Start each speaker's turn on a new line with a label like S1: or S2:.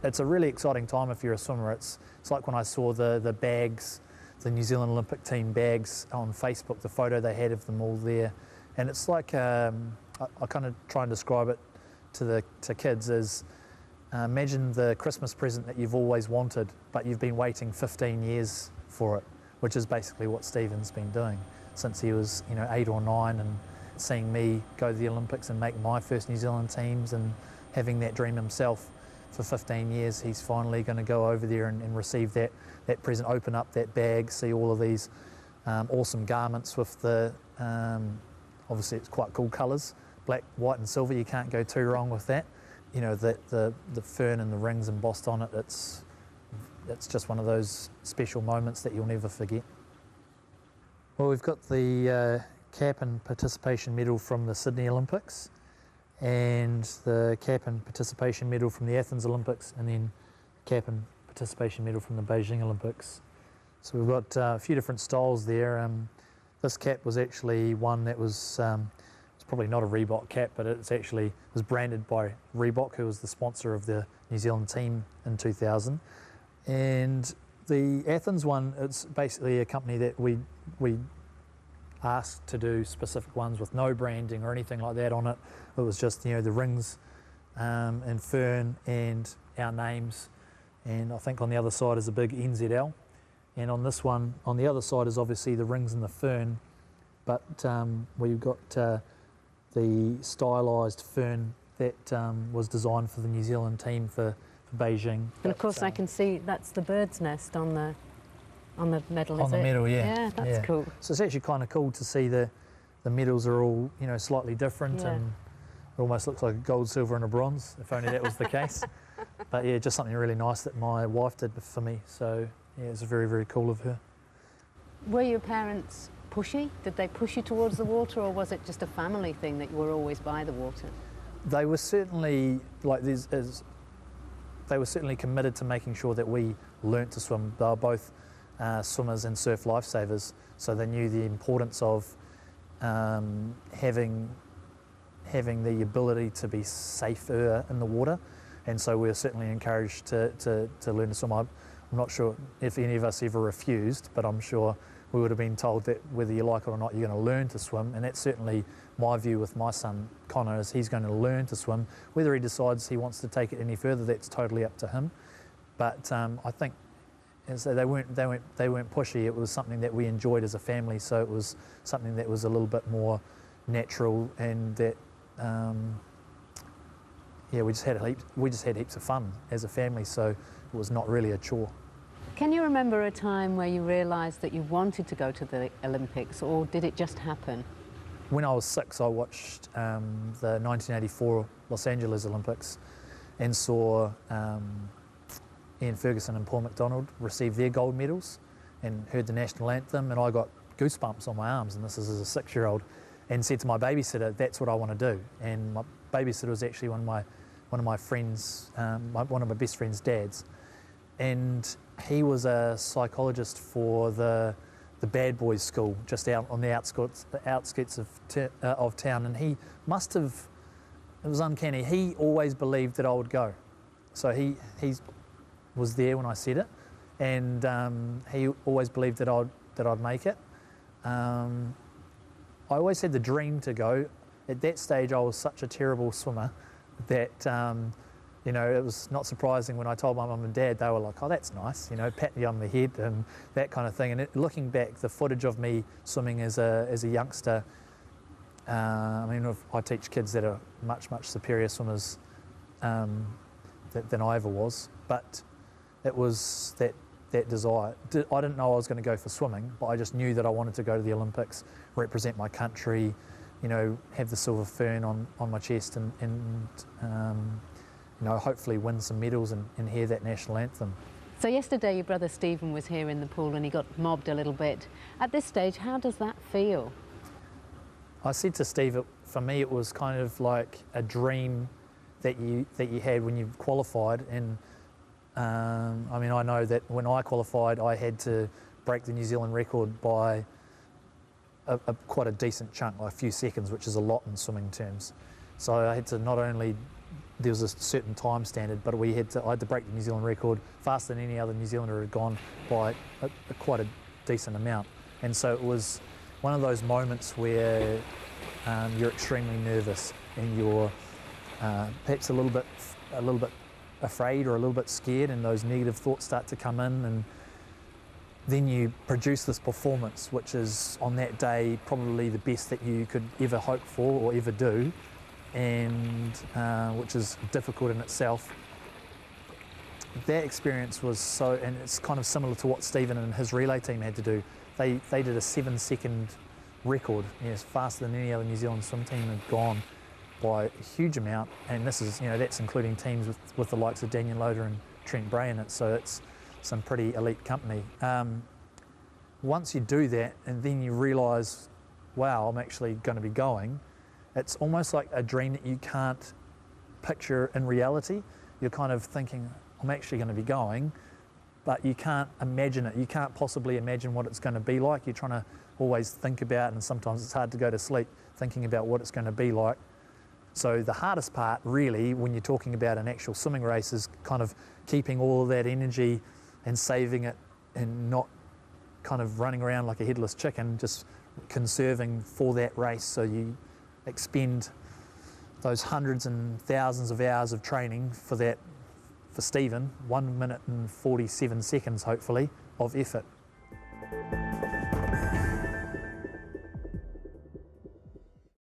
S1: It's a really exciting time if you're a swimmer. It's like when I saw the bags, the New Zealand Olympic team bags on Facebook, the photo they had of them all there. And it's like, I kind of try and describe it to kids as, imagine the Christmas present that you've always wanted, but you've been waiting 15 years for it, which is basically what Stephen's been doing since he was 8 or 9, and seeing me go to the Olympics and make my first New Zealand teams and having that dream himself. For 15 years, he's finally going to go over there and receive that present, open up that bag, see all of these awesome garments with the, obviously it's quite cool colours, black, white and silver, you can't go too wrong with that. The fern and the rings embossed on it, it's just one of those special moments that you'll never forget. Well, we've got the cap and participation medal from the Sydney Olympics, and the cap and participation medal from the Athens Olympics, and then cap and participation medal from the Beijing Olympics. So we've got a few different styles there. This cap was actually one that was, it's probably not a Reebok cap, but it was branded by Reebok, who was the sponsor of the New Zealand team in 2000. And the Athens one, it's basically a company that we asked to do specific ones with no branding or anything like that on it. It was just the rings and fern and our names, and I think on the other side is a big NZL, and on this one on the other side is obviously the rings and the fern, but we've got the stylised fern that was designed for the New Zealand team for Beijing.
S2: And of course I can see that's the bird's nest on the medal, is it?
S1: On the medal, yeah.
S2: Yeah, that's cool.
S1: So it's actually kind of cool to see the medals are all, slightly different, and it almost looks like a gold, silver and a bronze, if only that was the case. But yeah, just something really nice that my wife did for me. So yeah, it's very, very cool of her.
S2: Were your parents pushy? Did they push you towards the water, or was it just a family thing that you were always by the water?
S1: They were certainly, they were certainly committed to making sure that we learnt to swim. They were both swimmers and surf lifesavers, so they knew the importance of having the ability to be safer in the water, and so we were certainly encouraged to learn to swim. I'm not sure if any of us ever refused, but I'm sure we would have been told that whether you like it or not, you're going to learn to swim, and that's certainly my view with my son Connor, is he's going to learn to swim. Whether he decides he wants to take it any further, that's totally up to him. But I think, and so they weren't pushy. It was something that we enjoyed as a family, so it was something that was a little bit more natural, and that we just had heaps of fun as a family, so it was not really a chore.
S2: Can you remember a time where you realised that you wanted to go to the Olympics, or did it just happen?
S1: When I was 6, I watched the 1984 Los Angeles Olympics and saw Ian Ferguson and Paul McDonald receive their gold medals, and heard the national anthem, and I got goosebumps on my arms, and this is as a 6-year-old, and said to my babysitter, that's what I want to do. And my babysitter was actually one of my friends, one of my best friend's dads, and he was a psychologist for the bad boys school just out on the outskirts of town, and he must have, it was uncanny, he always believed that I would go. So he was there when I said it, and he always believed that I'd make it. I always had the dream to go. At that stage I was such a terrible swimmer that it was not surprising when I told my mum and dad. They were like, oh, that's nice, pat me on the head and that kind of thing. And looking back, the footage of me swimming as a youngster, I teach kids that are much, much superior swimmers than I ever was, but it was that desire. I didn't know I was going to go for swimming, but I just knew that I wanted to go to the Olympics, represent my country, have the silver fern on my chest, and hopefully win some medals and hear that national anthem.
S2: So yesterday your brother Stephen was here in the pool and he got mobbed a little bit. At this stage, how does that feel?
S1: I said to Steve, for me it was kind of like a dream that you had when you qualified, and I know that when I qualified I had to break the New Zealand record by quite a decent chunk, like a few seconds, which is a lot in swimming terms. So I had to not only, there was a certain time standard, but I had to break the New Zealand record faster than any other New Zealander had gone by quite a decent amount. And so it was one of those moments where you're extremely nervous and you're perhaps a little bit afraid or a little bit scared, and those negative thoughts start to come in, and then you produce this performance which is on that day probably the best that you could ever hope for or ever do, and which is difficult in itself. That experience was so, and it's kind of similar to what Stephen and his relay team had to do. They did a 7-second record, yes, faster than any other New Zealand swim team had gone by a huge amount, and this is, that's including teams with the likes of Daniel Loader and Trent Bray in it, so it's some pretty elite company. Once you do that and then you realise, wow, I'm actually going to be going, it's almost like a dream that you can't picture in reality. You're kind of thinking, I'm actually going to be going, but you can't imagine it. You can't possibly imagine what it's going to be like. You're trying to always think about, and sometimes it's hard to go to sleep thinking about what it's going to be like. So the hardest part really when you're talking about an actual swimming race is kind of keeping all of that energy and saving it and not kind of running around like a headless chicken, just conserving for that race. So you expend those hundreds and thousands of hours of training for that, for Stephen, 1 minute and 47 seconds hopefully of effort.